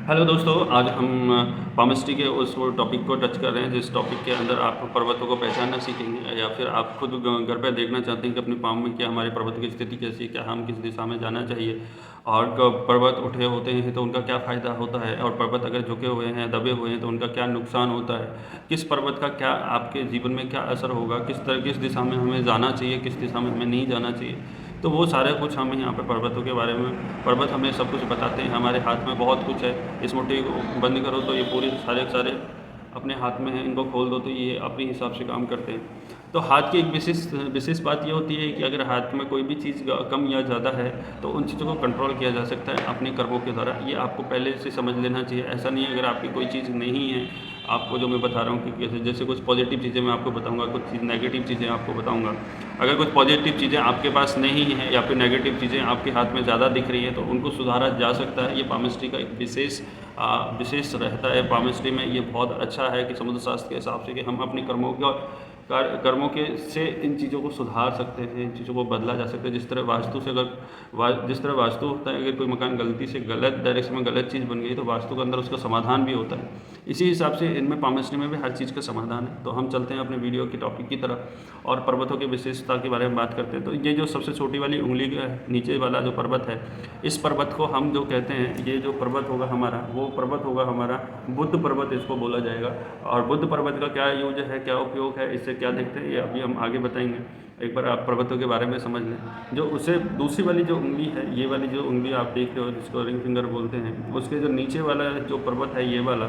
Hello दोस्तों, आज हम पामिस्ट्री के उस वो टॉपिक को टच कर रहे हैं जिस टॉपिक के अंदर आप पर्वतों को पहचानना सीखेंगे, या फिर आप खुद घर पे देखना चाहते हैं कि अपनी पाम में क्या हमारे पर्वत की स्थिति कैसी है, क्या हम किस दिशा में जाना चाहिए, और पर्वत उठे होते हैं तो उनका क्या फ़ायदा होता है, और पर्वत अगर झुके हुए हैं, दबे हुए हैं तो उनका क्या नुकसान होता है, किस पर्वत का क्या आपके जीवन में क्या असर होगा, किस दिशा में हमें जाना चाहिए, किस दिशा में हमें नहीं जाना चाहिए। तो वो सारे कुछ हमें यहाँ पे पर्वतों के बारे में, पर्वत हमें सब कुछ बताते हैं। हमारे हाथ में बहुत कुछ है, इस मुट्ठी को बंद करो तो ये पूरे सारे के सारे अपने हाथ में है, इनको खोल दो तो ये अपने हिसाब से काम करते हैं। तो हाथ की एक विशेष विशेष बात ये होती है कि अगर हाथ में कोई भी चीज़ कम या ज़्यादा है तो उन चीज़ों को कंट्रोल किया जा सकता है अपने कर्मों के द्वारा। ये आपको पहले से समझ लेना चाहिए। ऐसा नहीं है अगर आपकी कोई चीज़ नहीं है, आपको जो मैं बता रहा हूँ कि जैसे कुछ पॉजिटिव चीज़ें मैं आपको बताऊँगा, कुछ चीज़ नेगेटिव चीज़ें आपको बताऊँगा। अगर कुछ पॉजिटिव चीज़ें आपके पास नहीं है या फिर नेगेटिव चीज़ें आपके हाथ में ज़्यादा दिख रही है तो उनको सुधारा जा सकता है। ये पामिस्ट्री का एक विशेष रहता है। पामिस्ट्री में ये बहुत अच्छा है कि समुद्र शास्त्र के हिसाब से कि हम अपने कर्मों के से इन चीज़ों को सुधार सकते हैं, इन चीज़ों को बदला जा सकता है। जिस तरह वास्तु से जिस तरह वास्तु होता है, अगर कोई मकान गलती से गलत डायरेक्शन में गलत चीज़ बन गई तो वास्तु के अंदर उसका समाधान भी होता है। इसी हिसाब से इनमें पामिस्ट्री में भी हर चीज़ का समाधान है। तो हम चलते हैं अपने वीडियो की टॉपिक की तरफ और पर्वतों की विशेषता के बारे में बात करते हैं। तो ये जो सबसे छोटी वाली उंगली का नीचे वाला जो पर्वत है, इस पर्वत को हम जो कहते हैं, ये जो पर्वत होगा हमारा, वो पर्वत होगा हमारा बुद्ध पर्वत, इसको बोला जाएगा। और बुद्ध पर्वत का क्या यूज है, क्या उपयोग है, इससे क्या देखते हैं, ये अभी हम आगे बताएंगे। एक बार आप पर्वतों के बारे में समझ लें। जो उसे दूसरी वाली जो उंगली है, ये वाली जो उंगली आप देख रहे हो जिसको रिंग फिंगर बोलते हैं, उसके जो नीचे वाला जो पर्वत है, ये वाला,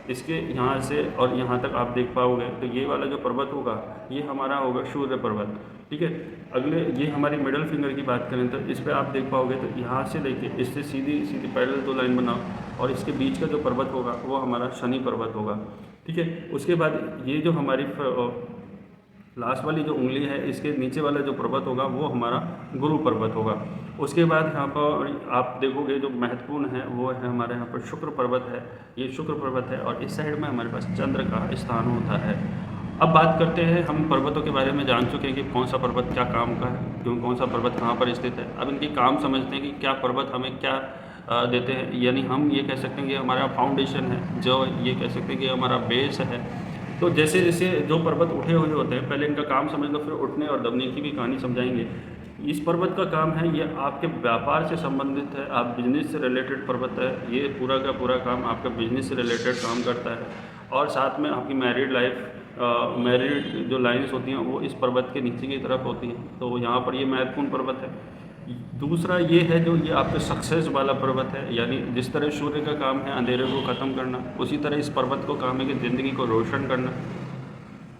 इसके यहाँ से और यहाँ तक आप देख पाओगे तो ये वाला जो पर्वत होगा ये हमारा होगा सूर्य पर्वत। ठीक है। अगले ये हमारी मिडल फिंगर की बात करें तो इस पर आप देख पाओगे तो यहाँ से लेके इससे सीधी सीधी पैरेलल दो लाइन बनाओ और इसके बीच का जो पर्वत होगा वो हमारा शनि पर्वत होगा। ठीक है। उसके बाद ये जो हमारी लास्ट वाली जो उंगली है, इसके नीचे वाला जो पर्वत होगा वो हमारा गुरु पर्वत होगा। उसके बाद यहाँ पर आप देखोगे जो महत्वपूर्ण है वो है हमारे यहाँ पर शुक्र पर्वत है। ये शुक्र पर्वत है और इस साइड में हमारे पास चंद्र का स्थान होता है। अब बात करते हैं, हम पर्वतों के बारे में जान चुके हैं कि कौन सा पर्वत क्या काम का है, क्यों कौन सा पर्वत कहाँ पर स्थित है। अब इनकी काम समझते हैं कि क्या पर्वत हमें क्या देते हैं। यानी हम ये कह सकते हैं कि हमारा फाउंडेशन है, जो ये कह सकते हैं कि हमारा बेस है। तो जैसे जैसे जो पर्वत उठे हुए होते हैं, पहले इनका काम समझ लो, फिर उठने और दबने की भी कहानी समझाएंगे। इस पर्वत का काम है, ये आपके व्यापार से संबंधित है, आप बिजनेस से रिलेटेड पर्वत है। ये पूरा का पूरा काम आपका बिजनेस से रिलेटेड काम करता है। और साथ में आपकी मैरिड लाइफ, मैरिड जो लाइन्स होती हैं वो इस पर्वत के नीचे की तरफ होती हैं। तो यहाँ पर ये महत्वपूर्ण पर्वत है। दूसरा ये है जो ये आपके सक्सेस वाला पर्वत है, यानी जिस तरह सूर्य का काम है अंधेरे को ख़त्म करना, उसी तरह इस पर्वत को काम है कि ज़िंदगी को रोशन करना।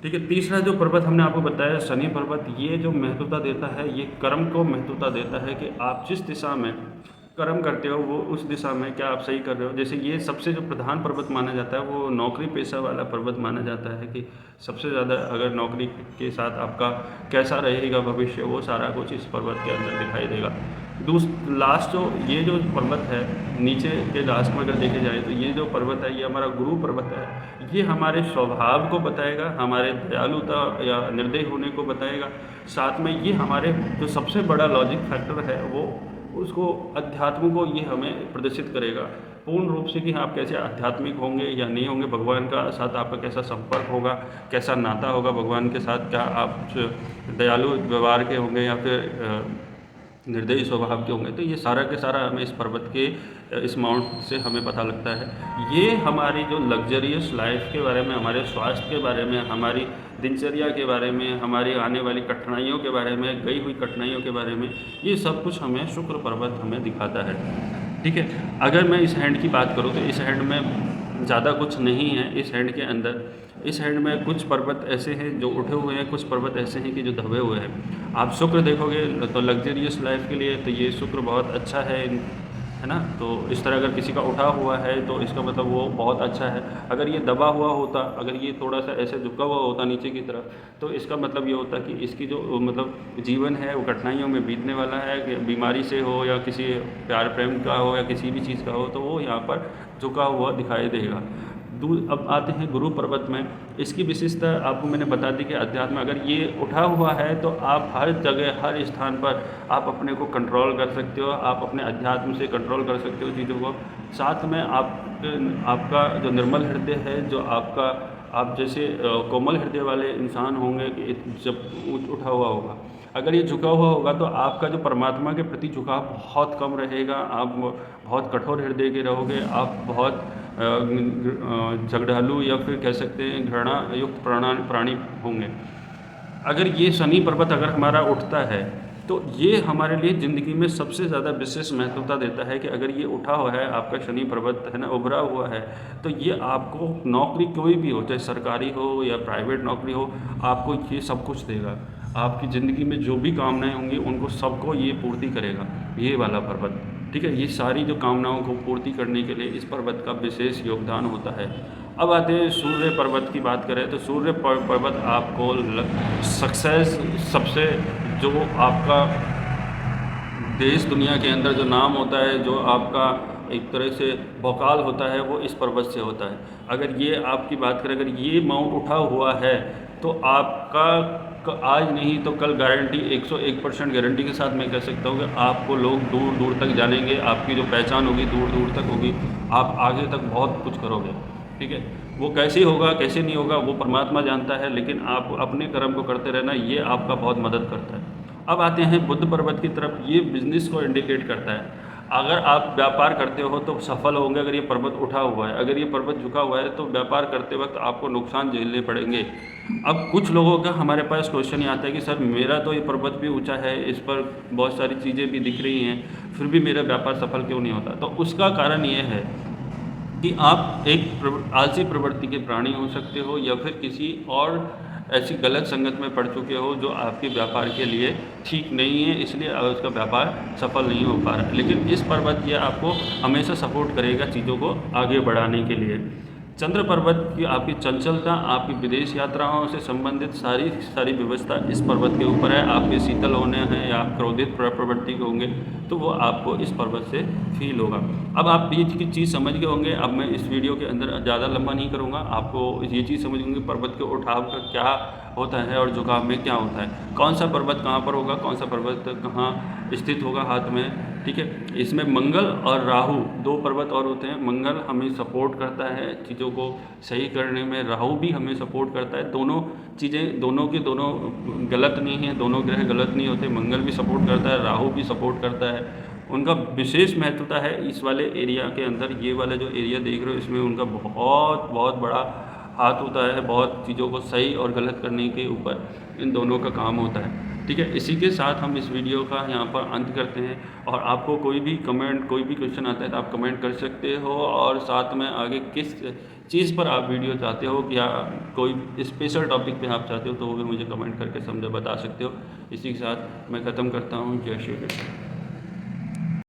ठीक है। तीसरा जो पर्वत हमने आपको बताया शनि पर्वत, ये जो महत्वता देता है, ये कर्म को महत्वता देता है कि आप जिस दिशा में कर्म करते हो वो उस दिशा में क्या आप सही कर रहे हो। जैसे ये सबसे जो प्रधान पर्वत माना जाता है वो नौकरी पेशा वाला पर्वत माना जाता है कि सबसे ज़्यादा अगर नौकरी के साथ आपका कैसा रहेगा भविष्य, वो सारा कुछ इस पर्वत के अंदर दिखाई देगा। लास्ट जो ये जो पर्वत है नीचे के लास्ट में अगर देखे जाए तो ये जो पर्वत है ये हमारा गुरु पर्वत है। ये हमारे स्वभाव को बताएगा, हमारे दयालुता या निर्दयी होने को बताएगा। साथ में ये हमारे जो सबसे बड़ा लॉजिक फैक्टर है वो उसको अध्यात्म को ये हमें प्रदर्शित करेगा पूर्ण रूप से कि आप कैसे आध्यात्मिक होंगे या नहीं होंगे, भगवान का साथ आपका कैसा संपर्क होगा, कैसा नाता होगा भगवान के साथ, क्या आप दयालु व्यवहार के होंगे या फिर निर्दयी स्वभाव के होंगे। तो ये सारा के सारा हमें इस पर्वत के इस माउंट से हमें पता लगता है। ये हमारी जो लग्जरियस लाइफ के बारे में, हमारे स्वास्थ्य के बारे में, हमारी दिनचर्या के बारे में, हमारी आने वाली कठिनाइयों के बारे में, गई हुई कठिनाइयों के बारे में, ये सब कुछ हमें शुक्र पर्वत हमें दिखाता है। ठीक है। अगर मैं इस हैंड की बात करूँ तो इस हैंड में ज़्यादा कुछ नहीं है। इस हैंड के अंदर, इस हैंड में कुछ पर्वत ऐसे हैं जो उठे हुए हैं, कुछ पर्वत ऐसे हैं कि जो दबे हुए हैं। आप शुक्र देखोगे तो लग्जरियस लाइफ के लिए तो ये शुक्र बहुत अच्छा है ना। तो इस तरह अगर किसी का उठा हुआ है तो इसका मतलब वो बहुत अच्छा है। अगर ये दबा हुआ होता, अगर ये थोड़ा सा ऐसे झुका हुआ होता नीचे की तरफ, तो इसका मतलब ये होता कि इसकी जो मतलब जीवन है वो कठिनाइयों में बीतने वाला है, कि बीमारी से हो या किसी प्यार प्रेम का हो या किसी भी चीज़ का हो, तो वो यहाँ पर झुका हुआ दिखाई देगा। अब आते हैं गुरु पर्वत में। इसकी विशेषता आपको मैंने बता दी कि अध्यात्म, अगर ये उठा हुआ है तो आप हर जगह हर स्थान पर आप अपने को कंट्रोल कर सकते हो, आप अपने अध्यात्म से कंट्रोल कर सकते हो चीज़ों को। साथ में आपका जो निर्मल हृदय है, जो आप जैसे कोमल हृदय वाले इंसान होंगे कि जब उठा हुआ होगा, अगर ये झुका हुआ होगा तो आपका जो परमात्मा के प्रति झुकाव बहुत कम रहेगा, आप बहुत कठोर हृदय के रहोगे, आप बहुत झगड़ालू या फिर कह सकते हैं घृणा युक्त प्राणी होंगे। अगर ये शनि पर्वत अगर हमारा उठता है तो ये हमारे लिए ज़िंदगी में सबसे ज़्यादा विशेष महत्वता देता है कि अगर ये उठा हुआ है, आपका शनि पर्वत है ना, उभरा हुआ है, तो ये आपको नौकरी कोई भी हो, चाहे सरकारी हो या प्राइवेट नौकरी हो, आपको ये सब कुछ देगा। आपकी ज़िंदगी में जो भी कामनाएं होंगी उनको सबको ये पूर्ति करेगा, ये वाला पर्वत। ठीक है, ये सारी जो कामनाओं को पूर्ति करने के लिए इस पर्वत का विशेष योगदान होता है। अब आते हैं सूर्य पर्वत की बात करें तो सूर्य पर्वत आपको सक्सेस, सबसे जो आपका देश दुनिया के अंदर जो नाम होता है, जो आपका एक तरह से भौकाल होता है, वो इस पर्वत से होता है। अगर ये आपकी बात करें, अगर ये माउंट उठा हुआ है तो आपका आज नहीं तो कल गारंटी 101% गारंटी के साथ मैं कह सकता हूँ कि आपको लोग दूर दूर तक जानेंगे, आपकी जो पहचान होगी दूर दूर तक होगी, आप आगे तक बहुत कुछ करोगे। ठीक है, वो कैसे होगा कैसे नहीं होगा वो परमात्मा जानता है, लेकिन आप अपने कर्म को करते रहना, ये आपका बहुत मदद करता है। अब आते हैं बुध पर्वत की तरफ। ये बिजनेस को इंडिकेट करता है। अगर आप व्यापार करते हो तो सफल होंगे अगर ये पर्वत उठा हुआ है। अगर ये पर्वत झुका हुआ है तो व्यापार करते वक्त आपको नुकसान झेलने पड़ेंगे। अब कुछ लोगों का हमारे पास क्वेश्चन ये आता है कि सर मेरा तो ये पर्वत भी ऊंचा है, इस पर बहुत सारी चीज़ें भी दिख रही हैं, फिर भी मेरा व्यापार सफल क्यों नहीं होता। तो उसका कारण ये है कि आप एक आलसी प्रवृत्ति के प्राणी हो सकते हो, या फिर किसी और ऐसी गलत संगत में पड़ चुके हो जो आपके व्यापार के लिए ठीक नहीं है, इसलिए उसका व्यापार सफल नहीं हो पा रहा है। लेकिन इस पर्वत ये आपको हमेशा सपोर्ट करेगा चीज़ों को आगे बढ़ाने के लिए। चंद्र पर्वत की आपकी चंचलता, आपकी विदेश यात्राओं से संबंधित सारी व्यवस्था इस पर्वत के ऊपर है। आपके शीतल होने हैं या आप क्रोधित प्रवृत्ति के होंगे तो वो आपको इस पर्वत से फील होगा। अब आप ये चीज़ समझ गए होंगे। अब मैं इस वीडियो के अंदर ज़्यादा लंबा नहीं करूँगा, आपको ये चीज़ समझ होंगे पर्वत के उठाव का क्या होता है और झुकाव में क्या होता है, कौन सा पर्वत कहाँ पर होगा, कौन सा पर्वत कहाँ स्थित होगा हाथ में। ठीक है, इसमें मंगल और राहु दो पर्वत और होते हैं। मंगल हमें सपोर्ट करता है चीज़ों को सही करने में, राहु भी हमें सपोर्ट करता है। दोनों चीज़ें दोनों गलत नहीं हैं, दोनों ग्रह गलत नहीं होते। मंगल भी सपोर्ट करता है, राहु भी सपोर्ट करता है। उनका विशेष महत्वता है इस वाले एरिया के अंदर। ये वाला जो एरिया देख रहे हो इसमें उनका बहुत बहुत बड़ा हाथ होता है। बहुत चीज़ों को सही और गलत करने के ऊपर इन दोनों का काम होता है। ठीक है, इसी के साथ हम इस वीडियो का यहाँ पर अंत करते हैं। और आपको कोई भी क्वेश्चन आता है तो आप कमेंट कर सकते हो, और साथ में आगे किस चीज़ पर आप वीडियो चाहते हो, या कोई स्पेशल टॉपिक पे आप चाहते हो तो वो भी मुझे कमेंट करके बता सकते हो। इसी के साथ मैं ख़त्म करता हूँ। जय श्री कृष्ण।